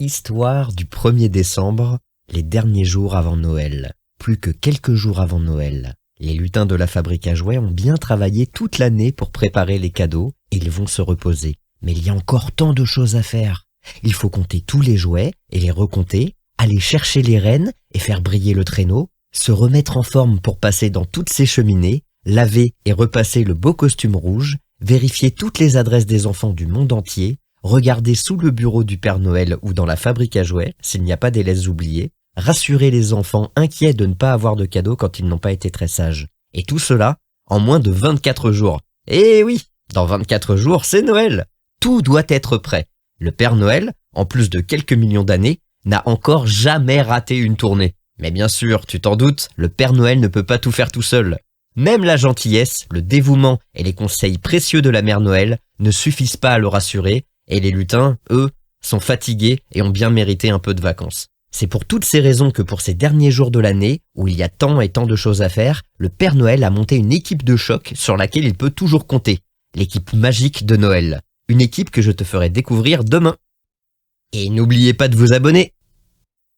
Histoire du 1er décembre, les derniers jours avant Noël. Plus que quelques jours avant Noël. Les lutins de la fabrique à jouets ont bien travaillé toute l'année pour préparer les cadeaux et ils vont se reposer. Mais il y a encore tant de choses à faire. Il faut compter tous les jouets et les recompter, aller chercher les rennes et faire briller le traîneau, se remettre en forme pour passer dans toutes ces cheminées, laver et repasser le beau costume rouge, vérifier toutes les adresses des enfants du monde entier, regarder sous le bureau du Père Noël ou dans la fabrique à jouets s'il n'y a pas des laisses oubliées, rassurer les enfants inquiets de ne pas avoir de cadeaux quand ils n'ont pas été très sages. Et tout cela en moins de 24 jours. Eh oui, dans 24 jours, c'est Noël. Tout doit être prêt. Le Père Noël, en plus de quelques millions d'années, n'a encore jamais raté une tournée. Mais bien sûr, tu t'en doutes, le Père Noël ne peut pas tout faire tout seul. Même la gentillesse, le dévouement et les conseils précieux de la Mère Noël ne suffisent pas à le rassurer, et les lutins, eux, sont fatigués et ont bien mérité un peu de vacances. C'est pour toutes ces raisons que pour ces derniers jours de l'année, où il y a tant et tant de choses à faire, le Père Noël a monté une équipe de choc sur laquelle il peut toujours compter. L'équipe magique de Noël. Une équipe que je te ferai découvrir demain. Et n'oubliez pas de vous abonner.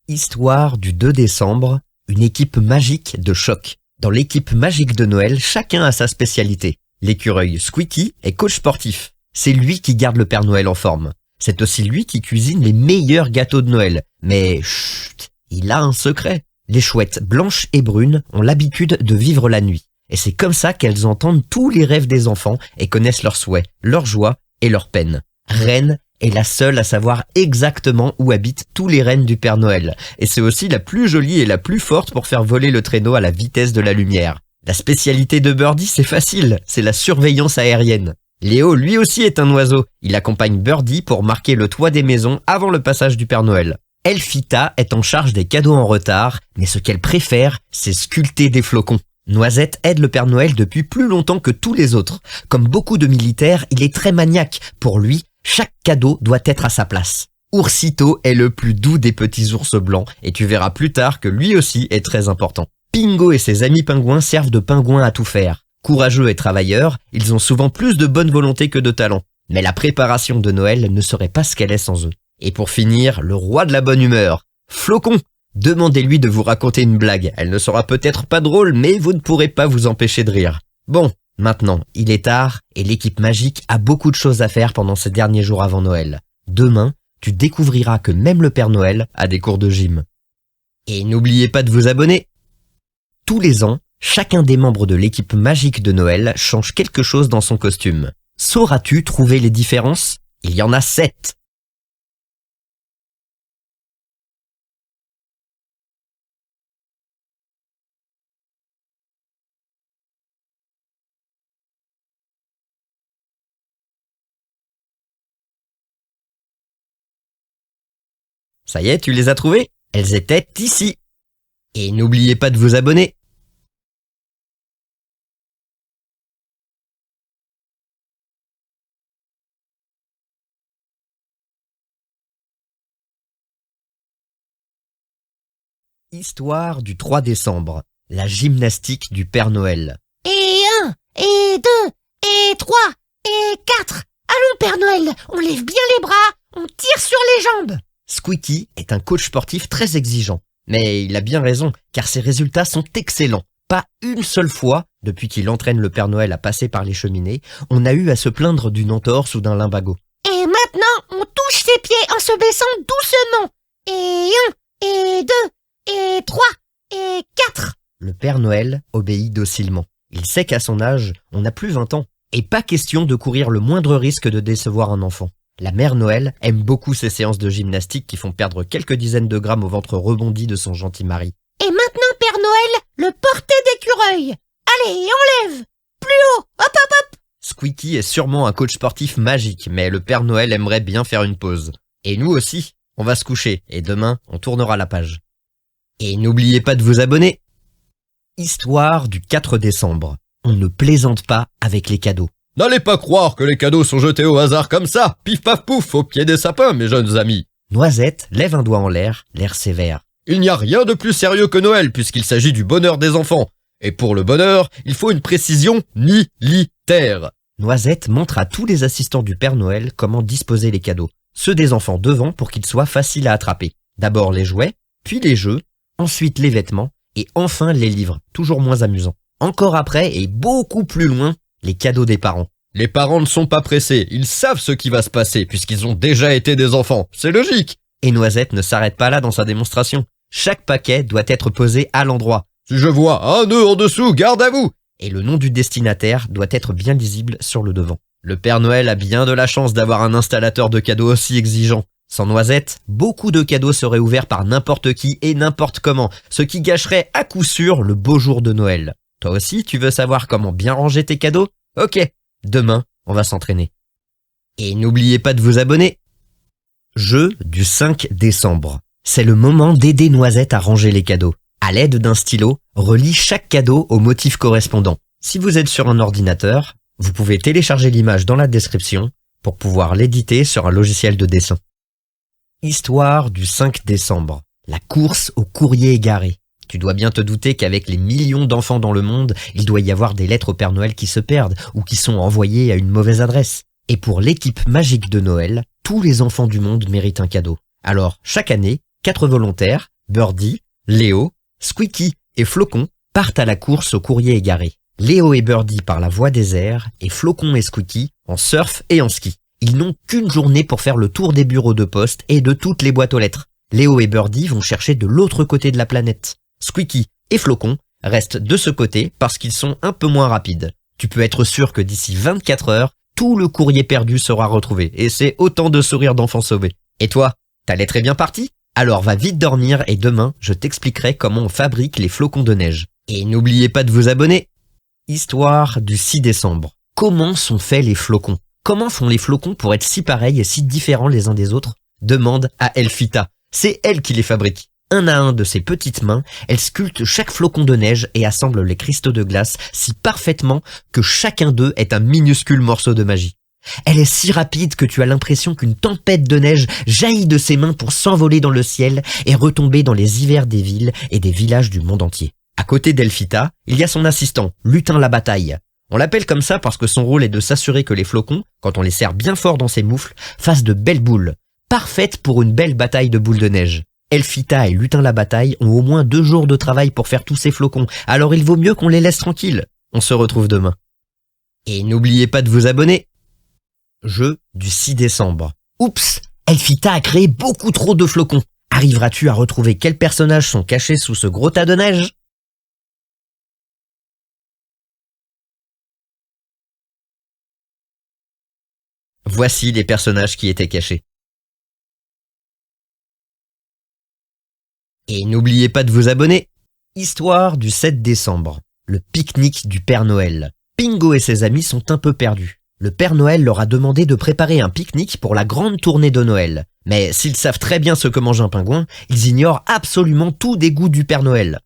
Histoire du 2 décembre, une équipe magique de choc. Dans l'équipe magique de Noël, chacun a sa spécialité. L'écureuil Squeaky est coach sportif. C'est lui qui garde le Père Noël en forme. C'est aussi lui qui cuisine les meilleurs gâteaux de Noël. Mais chut, il a un secret. Les chouettes blanches et brunes ont l'habitude de vivre la nuit. Et c'est comme ça qu'elles entendent tous les rêves des enfants et connaissent leurs souhaits, leurs joies et leurs peines. Reine est la seule à savoir exactement où habitent tous les rennes du Père Noël. Et c'est aussi la plus jolie et la plus forte pour faire voler le traîneau à la vitesse de la lumière. La spécialité de Birdie, c'est facile, c'est la surveillance aérienne. Léo, lui aussi, est un oiseau. Il accompagne Birdie pour marquer le toit des maisons avant le passage du Père Noël. Elfita est en charge des cadeaux en retard, mais ce qu'elle préfère, c'est sculpter des flocons. Noisette aide le Père Noël depuis plus longtemps que tous les autres. Comme beaucoup de militaires, il est très maniaque. Pour lui, chaque cadeau doit être à sa place. Oursito est le plus doux des petits ours blancs, et tu verras plus tard que lui aussi est très important. Pingo et ses amis pingouins servent de pingouins à tout faire. Courageux et travailleurs, ils ont souvent plus de bonne volonté que de talent. Mais la préparation de Noël ne serait pas ce qu'elle est sans eux. Et pour finir, le roi de la bonne humeur, Flocon. Demandez-lui de vous raconter une blague. Elle ne sera peut-être pas drôle, mais vous ne pourrez pas vous empêcher de rire. Bon, maintenant, il est tard et l'équipe magique a beaucoup de choses à faire pendant ces derniers jours avant Noël. Demain, tu découvriras que même le Père Noël a des cours de gym. Et n'oubliez pas de vous abonner. Tous les ans, chacun des membres de l'équipe magique de Noël change quelque chose dans son costume. Sauras-tu trouver les différences? Il y en a 7. Ça y est, tu les as trouvées? Elles étaient ici. Et n'oubliez pas de vous abonner. Histoire du 3 décembre, la gymnastique du Père Noël. Et 1, et 2, et 3, et 4. Allons, Père Noël, on lève bien les bras, on tire sur les jambes. Squeaky est un coach sportif très exigeant. Mais il a bien raison, car ses résultats sont excellents. Pas une seule fois, depuis qu'il entraîne le Père Noël à passer par les cheminées, on a eu à se plaindre d'une entorse ou d'un lumbago. Et maintenant, on touche ses pieds en se baissant doucement. Et 1, et 2, et 3, et 4. Le Père Noël obéit docilement. Il sait qu'à son âge, on n'a plus 20 ans. Et pas question de courir le moindre risque de décevoir un enfant. La Mère Noël aime beaucoup ces séances de gymnastique qui font perdre quelques dizaines de grammes au ventre rebondi de son gentil mari. Et maintenant, Père Noël, le porté d'écureuil. Allez, enlève. Plus haut, hop, hop, hop. Squeaky est sûrement un coach sportif magique, mais le Père Noël aimerait bien faire une pause. Et nous aussi, on va se coucher, et demain, on tournera la page. Et n'oubliez pas de vous abonner. Histoire du 4 décembre. On ne plaisante pas avec les cadeaux. N'allez pas croire que les cadeaux sont jetés au hasard comme ça, pif paf pouf, au pied des sapins, mes jeunes amis. Noisette lève un doigt en l'air, l'air sévère. Il n'y a rien de plus sérieux que Noël, puisqu'il s'agit du bonheur des enfants. Et pour le bonheur, il faut une précision militaire. Noisette montre à tous les assistants du Père Noël comment disposer les cadeaux. ceux des enfants devant pour qu'ils soient faciles à attraper. D'abord les jouets, puis les jeux, ensuite les vêtements, et enfin les livres, toujours moins amusants. Encore après, et beaucoup plus loin, les cadeaux des parents. Les parents ne sont pas pressés, ils savent ce qui va se passer puisqu'ils ont déjà été des enfants, c'est logique. Et Noisette ne s'arrête pas là dans sa démonstration. Chaque paquet doit être posé à l'endroit. Si je vois un nœud en dessous, garde à vous. Et le nom du destinataire doit être bien lisible sur le devant. Le Père Noël a bien de la chance d'avoir un installateur de cadeaux aussi exigeant. Sans Noisette, beaucoup de cadeaux seraient ouverts par n'importe qui et n'importe comment, ce qui gâcherait à coup sûr le beau jour de Noël. Toi aussi, tu veux savoir comment bien ranger tes cadeaux? Ok, demain, on va s'entraîner. Et n'oubliez pas de vous abonner. Jeu du 5 décembre. C'est le moment d'aider Noisette à ranger les cadeaux. À l'aide d'un stylo, relie chaque cadeau au motif correspondant. Si vous êtes sur un ordinateur, vous pouvez télécharger l'image dans la description pour pouvoir l'éditer sur un logiciel de dessin. Histoire du 5 décembre. La course au courrier égaré. Tu dois bien te douter qu'avec les millions d'enfants dans le monde, il doit y avoir des lettres au Père Noël qui se perdent ou qui sont envoyées à une mauvaise adresse. Et pour l'équipe magique de Noël, tous les enfants du monde méritent un cadeau. Alors, chaque année, 4 volontaires, Birdie, Léo, Squeaky et Flocon, partent à la course au courrier égaré. Léo et Birdie par la voie des airs et Flocon et Squeaky en surf et en ski. Ils n'ont qu'une journée pour faire le tour des bureaux de poste et de toutes les boîtes aux lettres. Léo et Birdie vont chercher de l'autre côté de la planète. Squeaky et Flocon restent de ce côté parce qu'ils sont un peu moins rapides. Tu peux être sûr que d'ici 24 heures, tout le courrier perdu sera retrouvé et c'est autant de sourires d'enfants sauvés. Et toi, ta lettre est bien partie? Alors va vite dormir et demain, je t'expliquerai comment on fabrique les flocons de neige. Et n'oubliez pas de vous abonner. Histoire du 6 décembre. Comment sont faits les flocons? Comment font les flocons pour être si pareils et si différents les uns des autres? Demande à Elfita. C'est elle qui les fabrique. Un à un de ses petites mains, elle sculpte chaque flocon de neige et assemble les cristaux de glace si parfaitement que chacun d'eux est un minuscule morceau de magie. Elle est si rapide que tu as l'impression qu'une tempête de neige jaillit de ses mains pour s'envoler dans le ciel et retomber dans les hivers des villes et des villages du monde entier. À côté d'Elfita, il y a son assistant, Lutin la Bataille. On l'appelle comme ça parce que son rôle est de s'assurer que les flocons, quand on les serre bien fort dans ses moufles, fassent de belles boules, parfaites pour une belle bataille de boules de neige. Elfita et Lutin la Bataille ont au moins 2 jours de travail pour faire tous ces flocons, alors il vaut mieux qu'on les laisse tranquilles. On se retrouve demain. Et n'oubliez pas de vous abonner. Jeu du 6 décembre. Oups, Elfita a créé beaucoup trop de flocons. Arriveras-tu à retrouver quels personnages sont cachés sous ce gros tas de neige? Voici les personnages qui étaient cachés. Et n'oubliez pas de vous abonner. Histoire du 7 décembre. Le pique-nique du Père Noël. Pingo et ses amis sont un peu perdus. Le Père Noël leur a demandé de préparer un pique-nique pour la grande tournée de Noël. Mais s'ils savent très bien ce que mange un pingouin, ils ignorent absolument tout des goûts du Père Noël.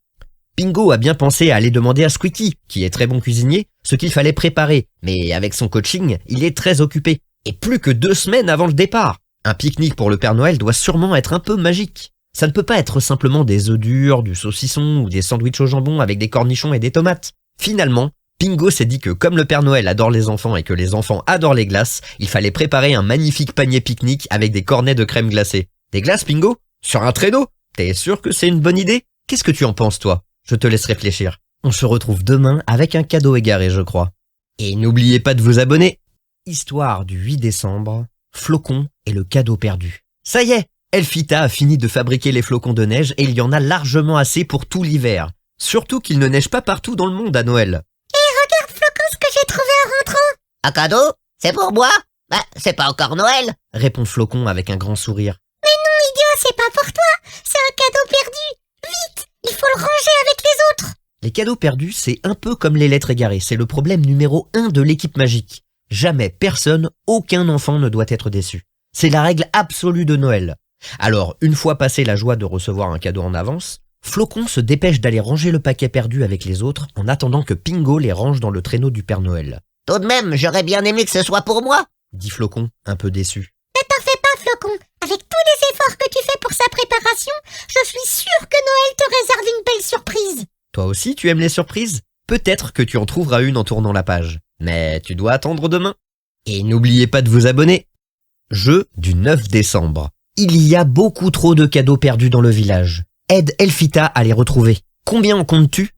Pingo a bien pensé à aller demander à Squeaky, qui est très bon cuisinier, ce qu'il fallait préparer. Mais avec son coaching, il est très occupé. Et plus que 2 semaines avant le départ. Un pique-nique pour le Père Noël doit sûrement être un peu magique. Ça ne peut pas être simplement des œufs durs, du saucisson ou des sandwichs au jambon avec des cornichons et des tomates. Finalement, Pingo s'est dit que comme le Père Noël adore les enfants et que les enfants adorent les glaces, il fallait préparer un magnifique panier pique-nique avec des cornets de crème glacée. Des glaces, Pingo? Sur un traîneau? T'es sûr que c'est une bonne idée? Qu'est-ce que tu en penses, toi? Je te laisse réfléchir. On se retrouve demain avec un cadeau égaré, je crois. Et n'oubliez pas de vous abonner. Histoire du 8 décembre, Flocon et le cadeau perdu. Ça y est, Elfita a fini de fabriquer les flocons de neige et il y en a largement assez pour tout l'hiver. Surtout qu'il ne neige pas partout dans le monde à Noël. Regarde, Flocon, ce que j'ai trouvé en rentrant. Un cadeau? C'est pour moi? Bah, c'est pas encore Noël. Répond Flocon avec un grand sourire. Mais non, idiot, c'est pas pour toi. C'est un cadeau perdu. Vite, il faut le ranger avec les autres. Les cadeaux perdus, c'est un peu comme les lettres égarées. C'est le problème numéro 1 de l'équipe magique. Jamais personne, aucun enfant ne doit être déçu. C'est la règle absolue de Noël. Alors, une fois passé la joie de recevoir un cadeau en avance, Flocon se dépêche d'aller ranger le paquet perdu avec les autres en attendant que Pingo les range dans le traîneau du Père Noël. Tout de même, j'aurais bien aimé que ce soit pour moi, dit Flocon, un peu déçu. Ne t'en fais pas, Flocon. Avec tous les efforts que tu fais pour sa préparation, je suis sûre que Noël te réserve une belle surprise. Toi aussi, tu aimes les surprises? Peut-être que tu en trouveras une en tournant la page. Mais tu dois attendre demain. Et n'oubliez pas de vous abonner. Jeu du 9 décembre. Il y a beaucoup trop de cadeaux perdus dans le village. Aide Elfita à les retrouver. Combien en comptes-tu ?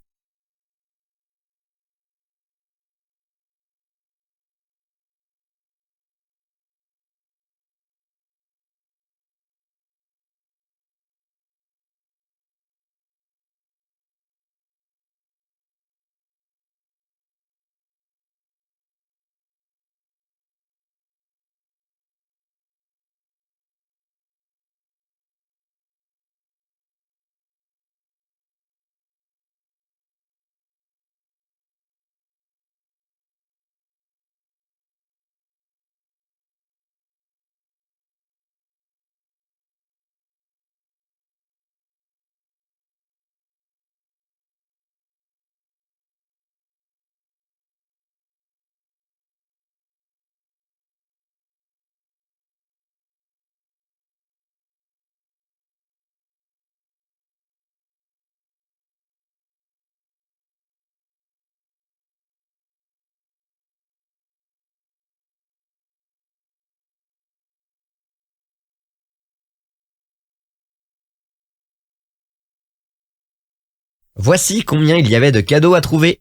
Voici combien il y avait de cadeaux à trouver.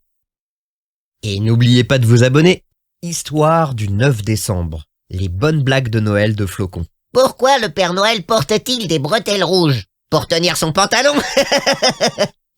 Et n'oubliez pas de vous abonner. Histoire du 9 décembre. Les bonnes blagues de Noël de Flocon. Pourquoi le Père Noël porte-t-il des bretelles rouges? Pour tenir son pantalon?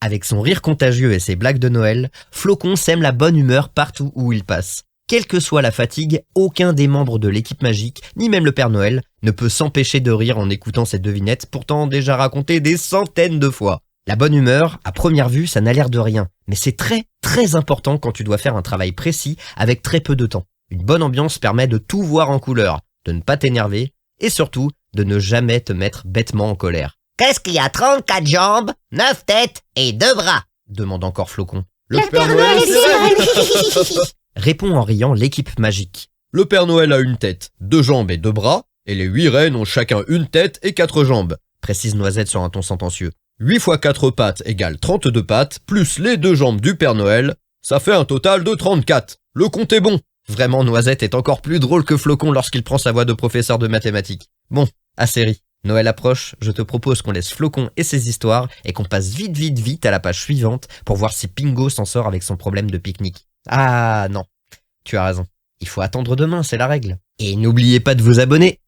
Avec son rire contagieux et ses blagues de Noël, Flocon sème la bonne humeur partout où il passe. Quelle que soit la fatigue, aucun des membres de l'équipe magique, ni même le Père Noël, ne peut s'empêcher de rire en écoutant cette devinette, pourtant déjà racontée des centaines de fois. La bonne humeur, à première vue, ça n'a l'air de rien, mais c'est très très important quand tu dois faire un travail précis avec très peu de temps. Une bonne ambiance permet de tout voir en couleur, de ne pas t'énerver, et surtout, de ne jamais te mettre bêtement en colère. Qu'est-ce qui a 34 jambes, 9 têtes et 2 bras? Demande encore Flocon. Le Père Noël est là. Répond en riant l'équipe magique. Le Père Noël a une tête, 2 jambes et 2 bras, et les 8 reines ont chacun une tête et 4 jambes, Précise Noisette sur un ton sentencieux. 8 fois 4 pattes égale 32 pattes, plus les 2 jambes du Père Noël, ça fait un total de 34. Le compte est bon. Vraiment, Noisette est encore plus drôle que Flocon lorsqu'il prend sa voix de professeur de mathématiques. Bon, assez ri. Noël approche, je te propose qu'on laisse Flocon et ses histoires et qu'on passe vite à la page suivante pour voir si Pingo s'en sort avec son problème de pique-nique. Ah non, tu as raison. Il faut attendre demain, c'est la règle. Et n'oubliez pas de vous abonner.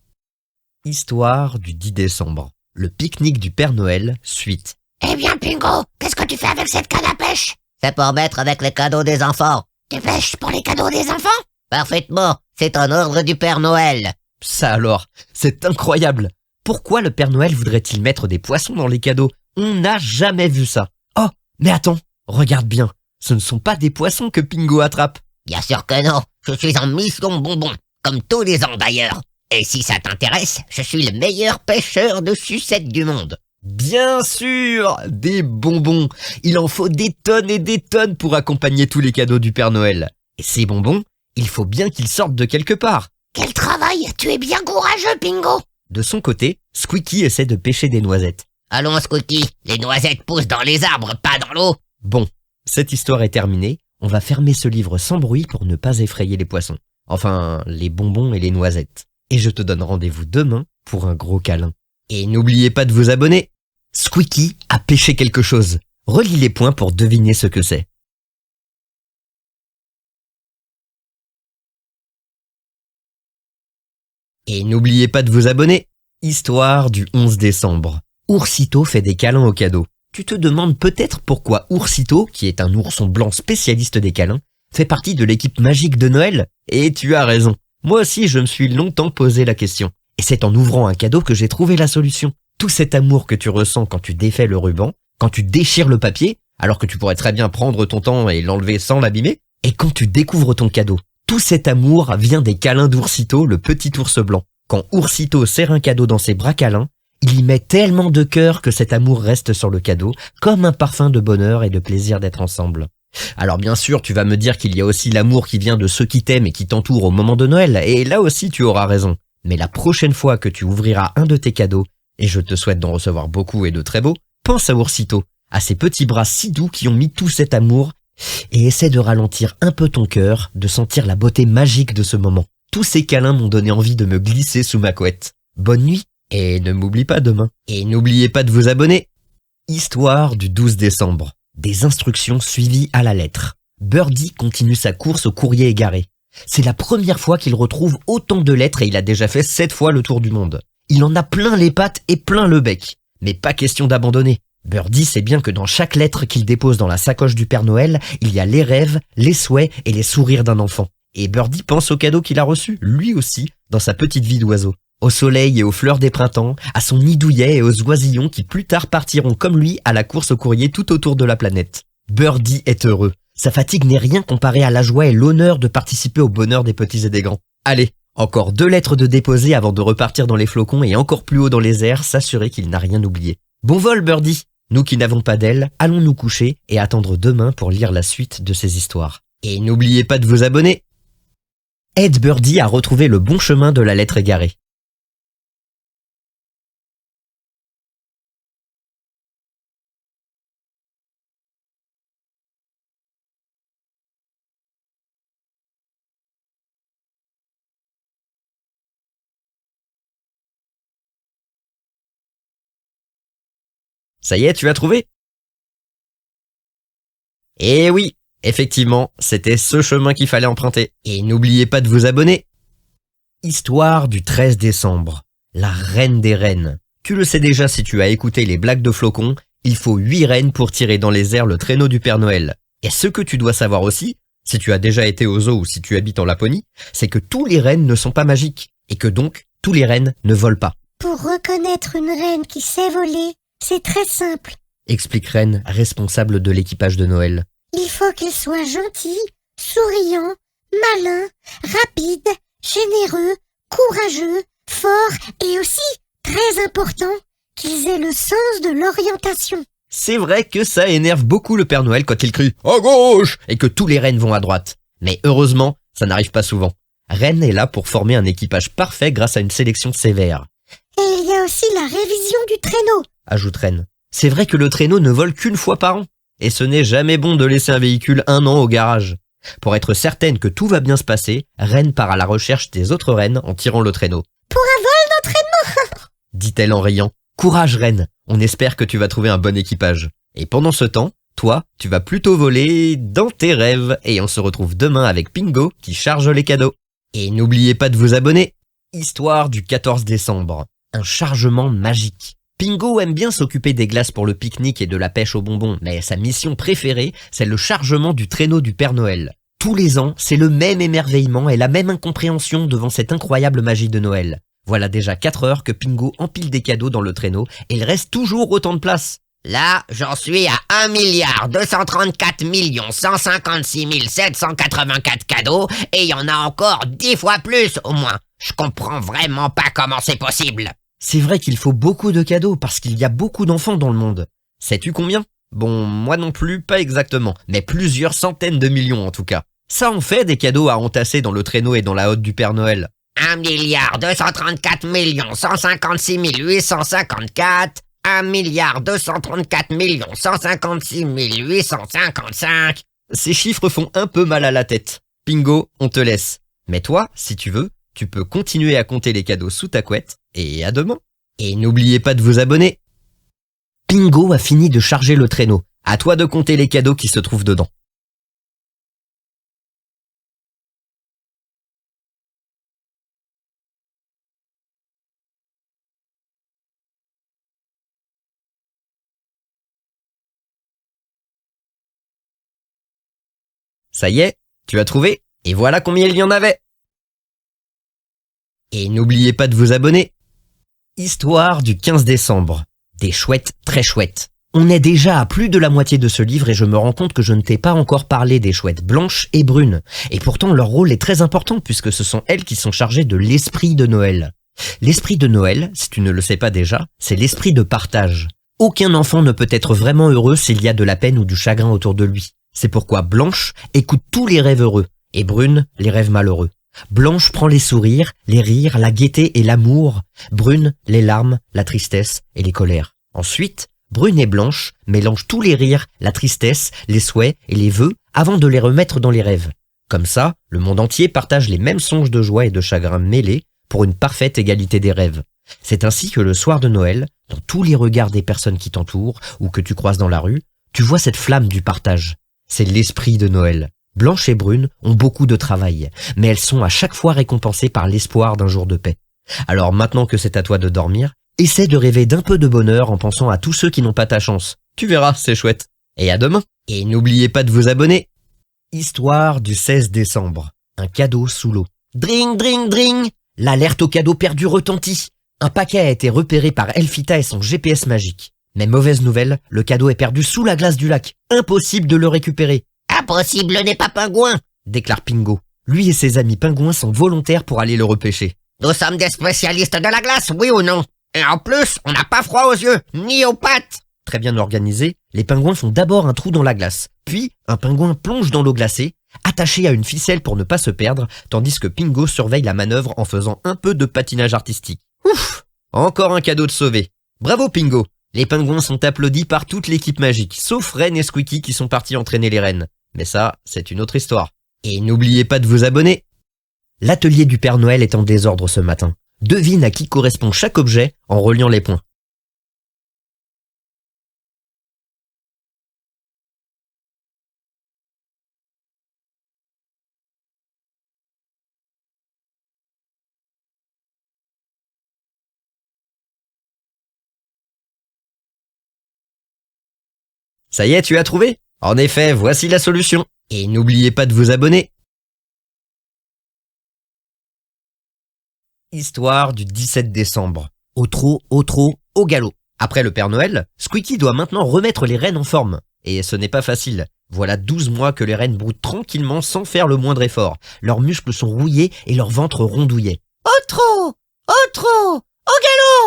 Histoire du 10 décembre. Le pique-nique du Père Noël, suite. Eh bien, Pingo, qu'est-ce que tu fais avec cette canne à pêche? C'est pour mettre avec les cadeaux des enfants. Tu pêches pour les cadeaux des enfants? Parfaitement, c'est un ordre du Père Noël. Ça alors, c'est incroyable. Pourquoi le Père Noël voudrait-il mettre des poissons dans les cadeaux? On n'a jamais vu ça. Oh, mais attends, regarde bien. Ce ne sont pas des poissons que Pingo attrape. Bien sûr que non, je suis en mission bonbon, comme tous les ans d'ailleurs. Et si ça t'intéresse, je suis le meilleur pêcheur de sucettes du monde. Bien sûr, des bonbons. Il en faut des tonnes et des tonnes pour accompagner tous les cadeaux du Père Noël. Et ces bonbons, il faut bien qu'ils sortent de quelque part. Quel travail, tu es bien courageux, Pingo. De son côté, Squeaky essaie de pêcher des noisettes. Allons, Squeaky, les noisettes poussent dans les arbres, pas dans l'eau. Bon, cette histoire est terminée. On va fermer ce livre sans bruit pour ne pas effrayer les poissons. Enfin, les bonbons et les noisettes. Et je te donne rendez-vous demain pour un gros câlin. Et n'oubliez pas de vous abonner. Squeaky a pêché quelque chose. Relis les points pour deviner ce que c'est. Et n'oubliez pas de vous abonner. Histoire du 11 décembre. Oursito fait des câlins aux cadeaux. Tu te demandes peut-être pourquoi Oursito, qui est un ourson blanc spécialiste des câlins, fait partie de l'équipe magique de Noël. Et tu as raison. Moi aussi, je me suis longtemps posé la question. Et c'est en ouvrant un cadeau que j'ai trouvé la solution. Tout cet amour que tu ressens quand tu défais le ruban, quand tu déchires le papier, alors que tu pourrais très bien prendre ton temps et l'enlever sans l'abîmer, et quand tu découvres ton cadeau. Tout cet amour vient des câlins d'Oursito, le petit ours blanc. Quand Oursito serre un cadeau dans ses bras câlins, il y met tellement de cœur que cet amour reste sur le cadeau, comme un parfum de bonheur et de plaisir d'être ensemble. Alors bien sûr, tu vas me dire qu'il y a aussi l'amour qui vient de ceux qui t'aiment et qui t'entourent au moment de Noël, et là aussi tu auras raison. Mais la prochaine fois que tu ouvriras un de tes cadeaux, et je te souhaite d'en recevoir beaucoup et de très beaux, pense à Oursito, à ces petits bras si doux qui ont mis tout cet amour, et essaie de ralentir un peu ton cœur, de sentir la beauté magique de ce moment. Tous ces câlins m'ont donné envie de me glisser sous ma couette. Bonne nuit, et ne m'oublie pas demain. Et n'oubliez pas de vous abonner. Histoire du 12 décembre. Des instructions suivies à la lettre. Birdie continue sa course au courrier égaré. C'est la première fois qu'il retrouve autant de lettres et il a déjà fait 7 fois le tour du monde. Il en a plein les pattes et plein le bec. Mais pas question d'abandonner. Birdie sait bien que dans chaque lettre qu'il dépose dans la sacoche du Père Noël, il y a les rêves, les souhaits et les sourires d'un enfant. Et Birdie pense au cadeau qu'il a reçu, lui aussi, dans sa petite vie d'oiseau. Au soleil et aux fleurs des printemps, à son nid douillet et aux oisillons qui plus tard partiront comme lui à la course au courrier tout autour de la planète. Birdie est heureux. Sa fatigue n'est rien comparée à la joie et l'honneur de participer au bonheur des petits et des grands. Allez, encore 2 lettres de déposer avant de repartir dans les flocons et encore plus haut dans les airs, s'assurer qu'il n'a rien oublié. Bon vol, Birdie! Nous qui n'avons pas d'ailes, allons nous coucher et attendre demain pour lire la suite de ces histoires. Et n'oubliez pas de vous abonner! Aide Birdie à retrouver le bon chemin de la lettre égarée. Ça y est, tu as trouvé? Eh oui, effectivement, c'était ce chemin qu'il fallait emprunter. Et n'oubliez pas de vous abonner. Histoire du 13 décembre. La reine des rennes. Tu le sais déjà si tu as écouté les blagues de Flocon, il faut 8 rennes pour tirer dans les airs le traîneau du Père Noël. Et ce que tu dois savoir aussi, si tu as déjà été au zoo ou si tu habites en Laponie, c'est que tous les rennes ne sont pas magiques. Et que donc, tous les rennes ne volent pas. Pour reconnaître une reine qui sait voler, c'est très simple. Explique Reine, responsable de l'équipage de Noël. Il faut qu'elle soit gentille, souriant, malin, rapide, généreux, courageux, fort et aussi, très important, qu'ils aient le sens de l'orientation. C'est vrai que ça énerve beaucoup le Père Noël quand il crie « à gauche !» et que tous les rennes vont à droite. Mais heureusement, ça n'arrive pas souvent. Reine est là pour former un équipage parfait grâce à une sélection sévère. Et il y a aussi la révision du traîneau, ajoute Reine. C'est vrai que le traîneau ne vole qu'une fois par an. Et ce n'est jamais bon de laisser un véhicule 1 an au garage. Pour être certaine que tout va bien se passer, Reine part à la recherche des autres rennes en tirant le traîneau. pour un vol d'entraînement. Dit-elle en riant. Courage Reine, on espère que tu vas trouver un bon équipage. Et pendant ce temps, toi, tu vas plutôt voler dans tes rêves. Et on se retrouve demain avec Pingo qui charge les cadeaux. Et n'oubliez pas de vous abonner. Histoire du 14 décembre. Un chargement magique. Pingo aime bien s'occuper des glaces pour le pique-nique et de la pêche aux bonbons, mais sa mission préférée, c'est le chargement du traîneau du Père Noël. Tous les ans, c'est le même émerveillement et la même incompréhension devant cette incroyable magie de Noël. Voilà déjà 4 heures que Pingo empile des cadeaux dans le traîneau et il reste toujours autant de place. Là, j'en suis à 1 234 156 784 cadeaux et il y en a encore 10 fois plus au moins. Je comprends vraiment pas comment c'est possible. C'est vrai qu'il faut beaucoup de cadeaux parce qu'il y a beaucoup d'enfants dans le monde. Sais-tu combien? Bon, moi non plus, pas exactement, mais plusieurs centaines de millions en tout cas. Ça en fait des cadeaux à entasser dans le traîneau et dans la hotte du Père Noël. 1 234 156 854, 1 234 156 855. Ces chiffres font un peu mal à la tête. Pingo, on te laisse. Mais toi, si tu veux, tu peux continuer à compter les cadeaux sous ta couette, et à demain. Et n'oubliez pas de vous abonner. Pingo a fini de charger le traîneau. À toi de compter les cadeaux qui se trouvent dedans. Ça y est, tu as trouvé? Et voilà combien il y en avait. Et n'oubliez pas de vous abonner. Histoire du 15 décembre. Des chouettes très chouettes. On est déjà à plus de la moitié de ce livre et je me rends compte que je ne t'ai pas encore parlé des chouettes blanches et brunes. Et pourtant leur rôle est très important puisque ce sont elles qui sont chargées de l'esprit de Noël. L'esprit de Noël, si tu ne le sais pas déjà, c'est l'esprit de partage. Aucun enfant ne peut être vraiment heureux s'il y a de la peine ou du chagrin autour de lui. C'est pourquoi Blanche écoute tous les rêves heureux et Brune les rêves malheureux. Blanche prend les sourires, les rires, la gaieté et l'amour. Brune, les larmes, la tristesse et les colères. Ensuite, Brune et Blanche mélangent tous les rires, la tristesse, les souhaits et les vœux avant de les remettre dans les rêves. Comme ça, le monde entier partage les mêmes songes de joie et de chagrin mêlés pour une parfaite égalité des rêves. C'est ainsi que le soir de Noël, dans tous les regards des personnes qui t'entourent ou que tu croises dans la rue, tu vois cette flamme du partage. C'est l'esprit de Noël. Blanche et Brune ont beaucoup de travail, mais elles sont à chaque fois récompensées par l'espoir d'un jour de paix. Alors maintenant que c'est à toi de dormir, essaie de rêver d'un peu de bonheur en pensant à tous ceux qui n'ont pas ta chance. Tu verras, c'est chouette. Et à demain. Et n'oubliez pas de vous abonner. Histoire du 16 décembre. Un cadeau sous l'eau. Dring, dring, dring. L'alerte au cadeau perdu retentit. Un paquet a été repéré par Elfita et son GPS magique. Mais mauvaise nouvelle, le cadeau est perdu sous la glace du lac. Impossible de le récupérer. Impossible n'est pas pingouin, Déclare Pingo. Lui et ses amis pingouins sont volontaires pour aller le repêcher. Nous sommes des spécialistes de la glace, oui ou non? Et en plus, on n'a pas froid aux yeux, ni aux pattes. Très bien organisés, les pingouins font d'abord un trou dans la glace. Puis, un pingouin plonge dans l'eau glacée, attaché à une ficelle pour ne pas se perdre, tandis que Pingo surveille la manœuvre en faisant un peu de patinage artistique. Ouf! Encore un cadeau de sauvé. Bravo Pingo! Les pingouins sont applaudis par toute l'équipe magique, sauf Ren et Squeaky qui sont partis entraîner les rennes. Mais ça, c'est une autre histoire. Et n'oubliez pas de vous abonner. L'atelier du Père Noël est en désordre ce matin. Devine à qui correspond chaque objet en reliant les points. Ça y est, tu as trouvé? En effet, voici la solution. Et n'oubliez pas de vous abonner. Histoire du 17 décembre. Au trot, au galop. Après le Père Noël, Squeaky doit maintenant remettre les rennes en forme. Et ce n'est pas facile. Voilà 12 mois que les rennes broutent tranquillement sans faire le moindre effort. Leurs muscles sont rouillés et leur ventre rondouillet. Au trot, au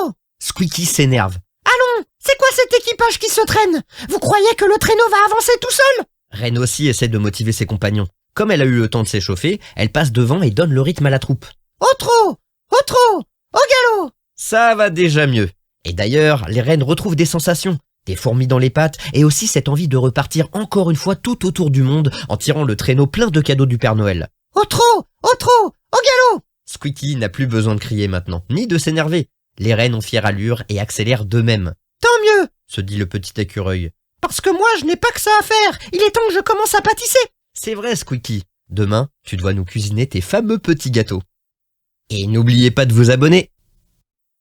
galop. Squeaky s'énerve. Allons, c'est quoi cet équipage qui se traîne? Vous croyez que le traîneau va avancer tout seul? Ren aussi essaie de motiver ses compagnons. Comme elle a eu le temps de s'échauffer, elle passe devant et donne le rythme à la troupe. Au trot, au galop. Ça va déjà mieux. Et d'ailleurs, les rennes retrouvent des sensations, des fourmis dans les pattes et aussi cette envie de repartir encore une fois tout autour du monde en tirant le traîneau plein de cadeaux du Père Noël. Au trot, au galop. Squeaky n'a plus besoin de crier maintenant, ni de s'énerver. Les rennes ont fière allure et accélèrent d'eux-mêmes. Tant mieux, se dit le petit écureuil. parce que moi je n'ai pas que ça à faire. Il est temps que je commence à pâtisser. C'est vrai, Squeaky. Demain, tu dois nous cuisiner tes fameux petits gâteaux. Et n'oubliez pas de vous abonner.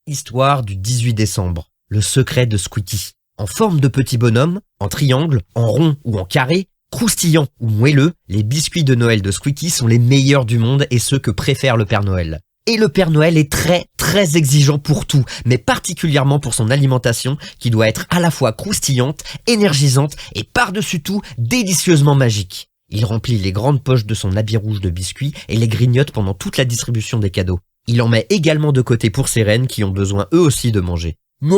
Histoire du 18 décembre. Le secret de Squeaky. En forme de petit bonhomme, en triangle, en rond ou en carré, croustillant ou moelleux, les biscuits de Noël de Squeaky sont les meilleurs du monde et ceux que préfère le Père Noël. Et le Père Noël est très exigeant pour tout, mais particulièrement pour son alimentation qui doit être à la fois croustillante, énergisante et par-dessus tout délicieusement magique. Il remplit les grandes poches de son habit rouge de biscuits et les grignote pendant toute la distribution des cadeaux. Il en met également de côté pour ses rennes qui ont besoin eux aussi de manger. Mais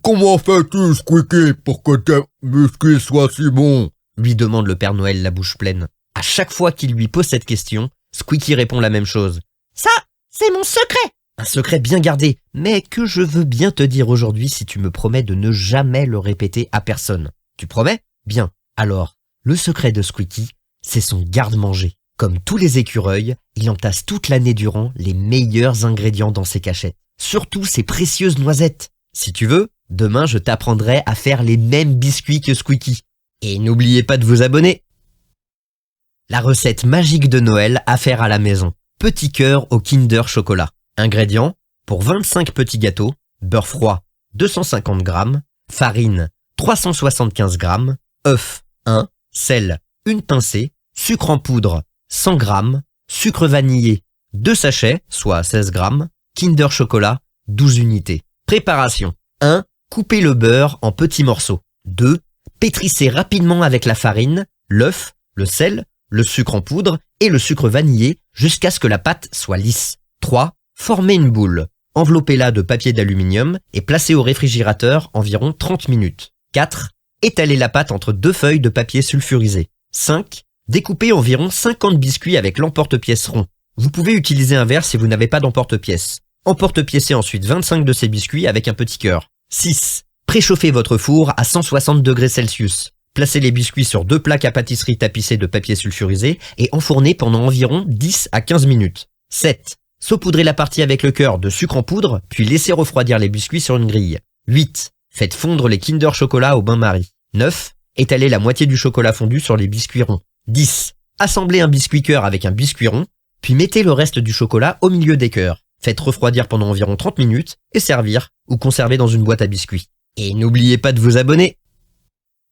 comment fais-tu, Squeaky, pour que tes biscuits soient si bons? Lui demande le Père Noël la bouche pleine. À chaque fois qu'il lui pose cette question, Squeaky répond la même chose. Ça, c'est mon secret. Un secret bien gardé, mais que je veux bien te dire aujourd'hui si tu me promets de ne jamais le répéter à personne. Tu promets? Bien. Alors, le secret de Squeaky, c'est son garde-manger. Comme tous les écureuils, il entasse toute l'année durant les meilleurs ingrédients dans ses cachettes. Surtout ses précieuses noisettes. Si tu veux, demain je t'apprendrai à faire les mêmes biscuits que Squeaky. Et n'oubliez pas de vous abonner. La recette magique de Noël à faire à la maison. Petit cœur au Kinder chocolat. Ingrédients, pour 25 petits gâteaux, beurre froid 250 g, farine 375 g, œuf 1, sel 1 pincée, sucre en poudre 100 g, sucre vanillé 2 sachets, soit 16 g, Kinder chocolat 12 unités. Préparation. 1. Coupez le beurre en petits morceaux. 2. Pétrissez rapidement avec la farine, l'œuf, le sel, le sucre en poudre et le sucre vanillé jusqu'à ce que la pâte soit lisse. 3. Formez une boule. Enveloppez-la de papier d'aluminium et placez au réfrigérateur environ 30 minutes. 4. Étalez la pâte entre 2 feuilles de papier sulfurisé. 5. Découpez environ 50 biscuits avec l'emporte-pièce rond. Vous pouvez utiliser un verre si vous n'avez pas d'emporte-pièce. Emporte-piécez ensuite 25 de ces biscuits avec un petit cœur. 6. Préchauffez votre four à 160 degrés Celsius. Placez les biscuits sur 2 plaques à pâtisserie tapissées de papier sulfurisé et enfournez pendant environ 10 à 15 minutes. 7. Saupoudrez la partie avec le cœur de sucre en poudre, puis laissez refroidir les biscuits sur une grille. 8. Faites fondre les Kinder Chocolat au bain-marie. 9. Étalez la moitié du chocolat fondu sur les biscuits ronds. 10. Assemblez un biscuit cœur avec un biscuit rond, puis mettez le reste du chocolat au milieu des cœurs. Faites refroidir pendant environ 30 minutes et servir ou conserver dans une boîte à biscuits. Et n'oubliez pas de vous abonner.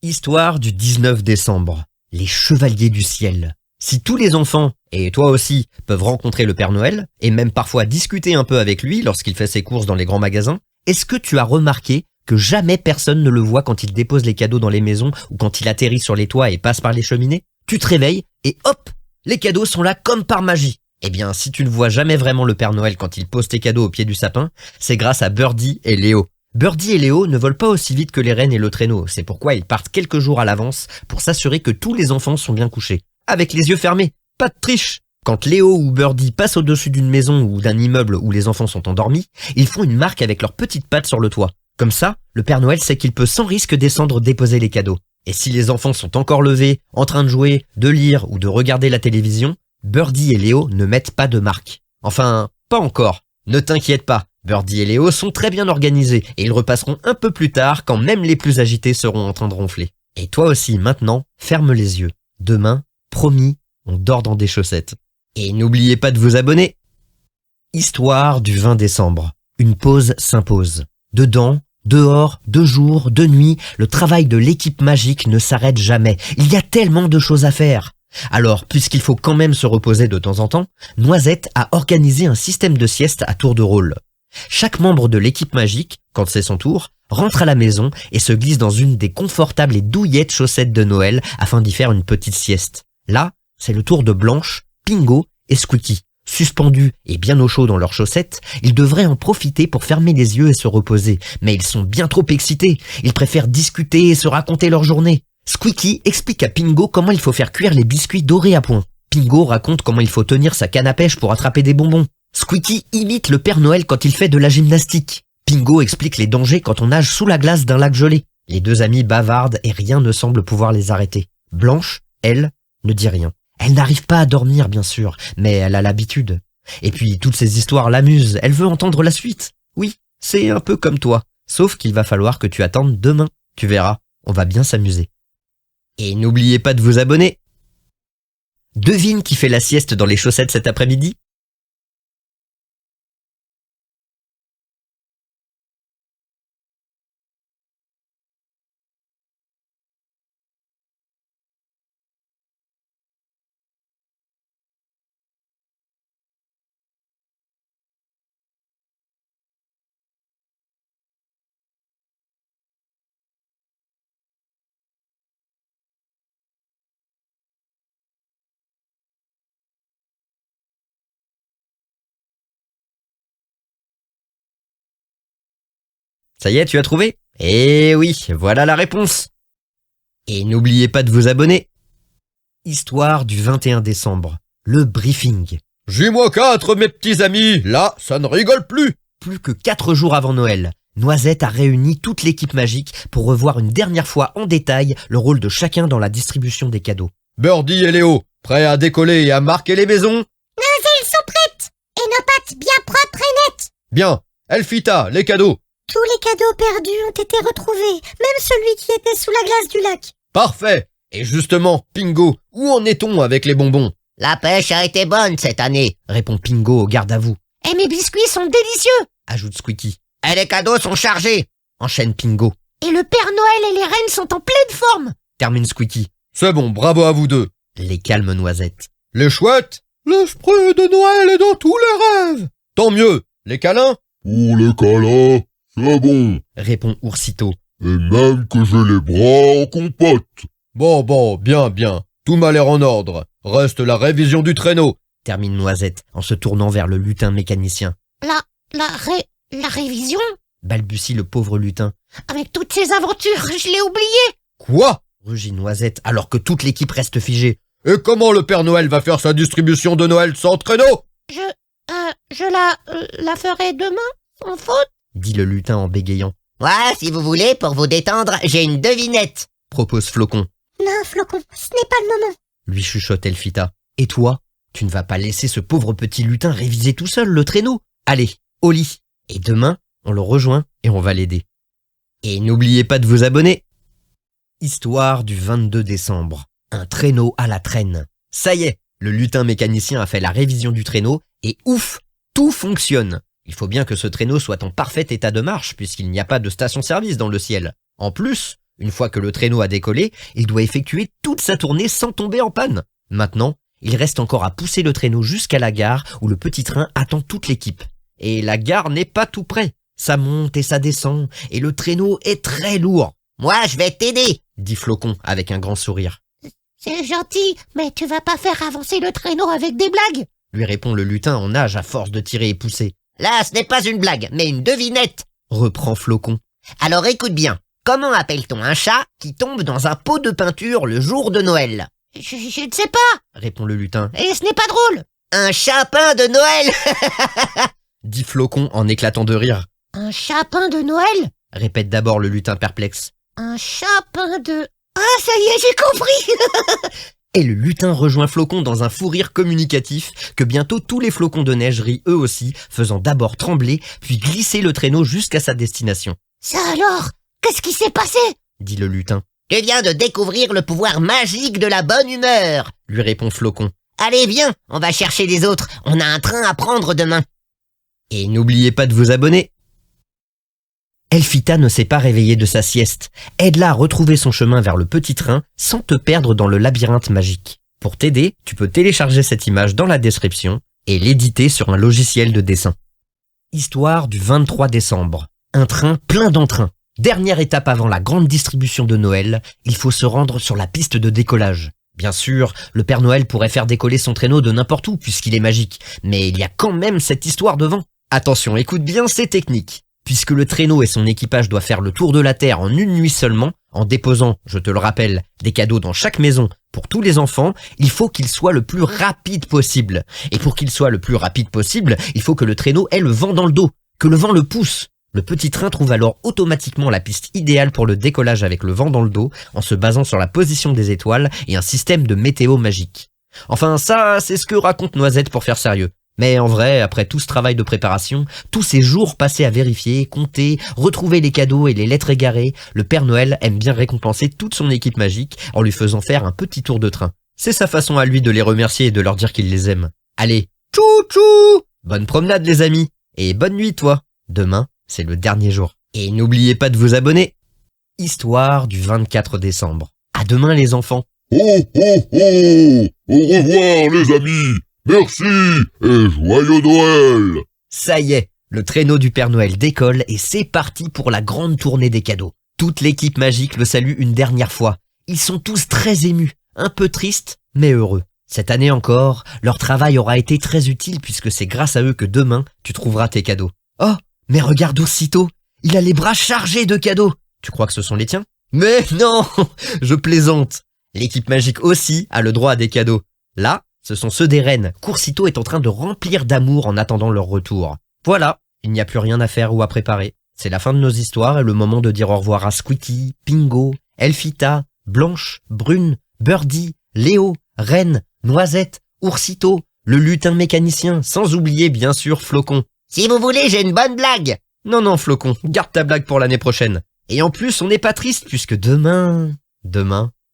Histoire du 19 décembre. Les Chevaliers du Ciel. Si tous les enfants, et toi aussi, peuvent rencontrer le Père Noël, et même parfois discuter un peu avec lui lorsqu'il fait ses courses dans les grands magasins, est-ce que tu as remarqué que jamais personne ne le voit quand il dépose les cadeaux dans les maisons ou quand il atterrit sur les toits et passe par les cheminées? Tu te réveilles et hop, les cadeaux sont là comme par magie. Eh bien, si tu ne vois jamais vraiment le Père Noël quand il pose tes cadeaux au pied du sapin, c'est grâce à Birdie et Léo. Birdie et Léo ne volent pas aussi vite que les rennes et le traîneau, c'est pourquoi ils partent quelques jours à l'avance pour s'assurer que tous les enfants sont bien couchés. Avec les yeux fermés, pas de triche. Quand Léo ou Birdie passent au-dessus d'une maison ou d'un immeuble où les enfants sont endormis, ils font une marque avec leurs petites pattes sur le toit. Comme ça, le Père Noël sait qu'il peut sans risque descendre déposer les cadeaux. Et si les enfants sont encore levés, en train de jouer, de lire ou de regarder la télévision, Birdie et Léo ne mettent pas de marque. Enfin, pas encore. Ne t'inquiète pas, Birdie et Léo sont très bien organisés et ils repasseront un peu plus tard quand même les plus agités seront en train de ronfler. Et toi aussi, maintenant, ferme les yeux. Demain, promis, on dort dans des chaussettes. Et n'oubliez pas de vous abonner. Histoire du 20 décembre. Une pause s'impose. Dedans, dehors, de jour, de nuit, le travail de l'équipe magique ne s'arrête jamais. Il y a tellement de choses à faire. Alors, puisqu'il faut quand même se reposer de temps en temps, Noisette a organisé un système de sieste à tour de rôle. Chaque membre de l'équipe magique, quand c'est son tour, rentre à la maison et se glisse dans une des confortables et douillettes chaussettes de Noël afin d'y faire une petite sieste. Là, c'est le tour de Blanche, Pingo et Squeaky. Suspendus et bien au chaud dans leurs chaussettes, ils devraient en profiter pour fermer les yeux et se reposer. Mais ils sont bien trop excités. Ils préfèrent discuter et se raconter leur journée. Squeaky explique à Pingo comment il faut faire cuire les biscuits dorés à point. Pingo raconte comment il faut tenir sa canne à pêche pour attraper des bonbons. Squeaky imite le Père Noël quand il fait de la gymnastique. Pingo explique les dangers quand on nage sous la glace d'un lac gelé. Les deux amis bavardent et rien ne semble pouvoir les arrêter. Blanche, elle, ne dit rien. Elle n'arrive pas à dormir, bien sûr, mais elle a l'habitude. Et puis, toutes ces histoires l'amusent, elle veut entendre la suite. Oui, c'est un peu comme toi, sauf qu'il va falloir que tu attendes demain. Tu verras, on va bien s'amuser. Et n'oubliez pas de vous abonner. Devine qui fait la sieste dans les chaussettes cet après-midi? Ça y est, tu as trouvé? Eh oui, voilà la réponse. Et n'oubliez pas de vous abonner. Histoire du 21 décembre. Le briefing. J-4, mes petits amis, là, ça ne rigole plus. Plus que 4 jours avant Noël, Noisette a réuni toute l'équipe magique pour revoir une dernière fois en détail le rôle de chacun dans la distribution des cadeaux. Birdie et Léo, prêts à décoller et à marquer les maisons? Nos ailes sont prêtes et nos pattes bien propres et nettes. Bien. Elfita, les cadeaux. Tous les cadeaux perdus ont été retrouvés, même celui qui était sous la glace du lac. Parfait. Et justement, Pingo, où en est-on avec les bonbons? La pêche a été bonne cette année, Répond Pingo au garde à vous. Et mes biscuits sont délicieux. Ajoute Squeaky. et les cadeaux sont chargés. Enchaîne Pingo. Et le Père Noël et les reines sont en pleine forme. Termine Squeaky. C'est bon, bravo à vous deux. Les calme Noisette. Les chouettes? L'esprit de Noël est dans tous les rêves. Tant mieux. Les câlins? Pour les câlins, c'est bon. Répond Oursito. Et même que j'ai les bras en compote. Bon, bien. Tout m'a l'air en ordre. Reste la révision du traîneau. Termine Noisette en se tournant vers le lutin mécanicien. La révision? Balbutie le pauvre lutin. Avec toutes ces aventures, je l'ai oublié. Quoi? Rugit Noisette alors que toute l'équipe reste figée. Et comment le Père Noël va faire sa distribution de Noël sans traîneau? Je la ferai demain, sans faute. Dit le lutin en bégayant. Ouais, si vous voulez, pour vous détendre, j'ai une devinette. propose Flocon. Non, Flocon, ce n'est pas le moment. Lui chuchote Elphita. Et toi, tu ne vas pas laisser ce pauvre petit lutin réviser tout seul le traîneau. Allez, au lit. Et demain, on le rejoint et on va l'aider. Et n'oubliez pas de vous abonner. Histoire du 22 décembre. Un traîneau à la traîne. Ça y est, le lutin mécanicien a fait la révision du traîneau et ouf, tout fonctionne. Il faut bien que ce traîneau soit en parfait état de marche puisqu'il n'y a pas de station-service dans le ciel. En plus, une fois que le traîneau a décollé, il doit effectuer toute sa tournée sans tomber en panne. Maintenant, il reste encore à pousser le traîneau jusqu'à la gare où le petit train attend toute l'équipe. Et la gare n'est pas tout près. Ça monte et ça descend, et le traîneau est très lourd. Moi, je vais t'aider, Dit Flocon avec un grand sourire. C'est gentil, mais tu vas pas faire avancer le traîneau avec des blagues. Lui répond le lutin en nage à force de tirer et pousser. Là, ce n'est pas une blague, mais une devinette. Reprend Flocon. Alors écoute bien, comment appelle-t-on un chat qui tombe dans un pot de peinture le jour de Noël? Je ne sais pas, Répond le lutin. et ce n'est pas drôle. Un chapin de Noël. Dit Flocon en éclatant de rire. Un chapin de Noël? Répète d'abord le lutin perplexe. Un chapin de... Ah, ça y est, j'ai compris. Et le lutin rejoint Flocon dans un fou rire communicatif que bientôt tous les flocons de neige rient eux aussi, faisant d'abord trembler, puis glisser le traîneau jusqu'à sa destination. Ça alors, qu'est-ce qui s'est passé? Dit le lutin. Tu viens de découvrir le pouvoir magique de la bonne humeur. Lui répond Flocon. Allez, viens, on va chercher les autres. On a un train à prendre demain. Et n'oubliez pas de vous abonner. Elphita ne s'est pas réveillée de sa sieste. Aide-la à retrouver son chemin vers le petit train sans te perdre dans le labyrinthe magique. Pour t'aider, tu peux télécharger cette image dans la description et l'éditer sur un logiciel de dessin. Histoire du 23 décembre. Un train plein d'entrain. Dernière étape avant la grande distribution de Noël, il faut se rendre sur la piste de décollage. Bien sûr, le Père Noël pourrait faire décoller son traîneau de n'importe où puisqu'il est magique, mais il y a quand même cette histoire devant. Attention, écoute bien ces techniques. Puisque le traîneau et son équipage doivent faire le tour de la Terre en une nuit seulement, en déposant, je te le rappelle, des cadeaux dans chaque maison pour tous les enfants, il faut qu'il soit le plus rapide possible. Et pour qu'il soit le plus rapide possible, il faut que le traîneau ait le vent dans le dos, que le vent le pousse. Le petit train trouve alors automatiquement la piste idéale pour le décollage avec le vent dans le dos, en se basant sur la position des étoiles et un système de météo magique. Enfin ça, c'est ce que raconte Noisette pour faire sérieux. Mais en vrai, après tout ce travail de préparation, tous ces jours passés à vérifier, compter, retrouver les cadeaux et les lettres égarées, le Père Noël aime bien récompenser toute son équipe magique en lui faisant faire un petit tour de train. C'est sa façon à lui de les remercier et de leur dire qu'il les aime. Allez, tchou-tchou! Bonne promenade les amis! Et bonne nuit toi! Demain, c'est le dernier jour. Et n'oubliez pas de vous abonner. Histoire du 24 décembre. À demain les enfants. Oh oh oh! Au revoir les amis! Merci et joyeux Noël! Ça y est, le traîneau du Père Noël décolle et c'est parti pour la grande tournée des cadeaux. Toute l'équipe magique le salue une dernière fois. Ils sont tous très émus, un peu tristes, mais heureux. Cette année encore, leur travail aura été très utile puisque c'est grâce à eux que demain, tu trouveras tes cadeaux. Oh, mais regarde aussitôt, il a les bras chargés de cadeaux. Tu crois que ce sont les tiens? Mais non, je plaisante. L'équipe magique aussi a le droit à des cadeaux. Là, ce sont ceux des reines, qu'Oursito est en train de remplir d'amour en attendant leur retour. Voilà, il n'y a plus rien à faire ou à préparer. C'est la fin de nos histoires et le moment de dire au revoir à Squeaky, Pingo, Elphita, Blanche, Brune, Birdie, Léo, Reine, Noisette, Oursito, le lutin mécanicien, sans oublier bien sûr Flocon. Si vous voulez, j'ai une bonne blague. Non, Flocon, garde ta blague pour l'année prochaine. Et en plus, on n'est pas triste puisque demain,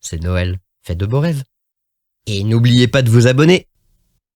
c'est Noël. Faites de beaux rêves. Et n'oubliez pas de vous abonner.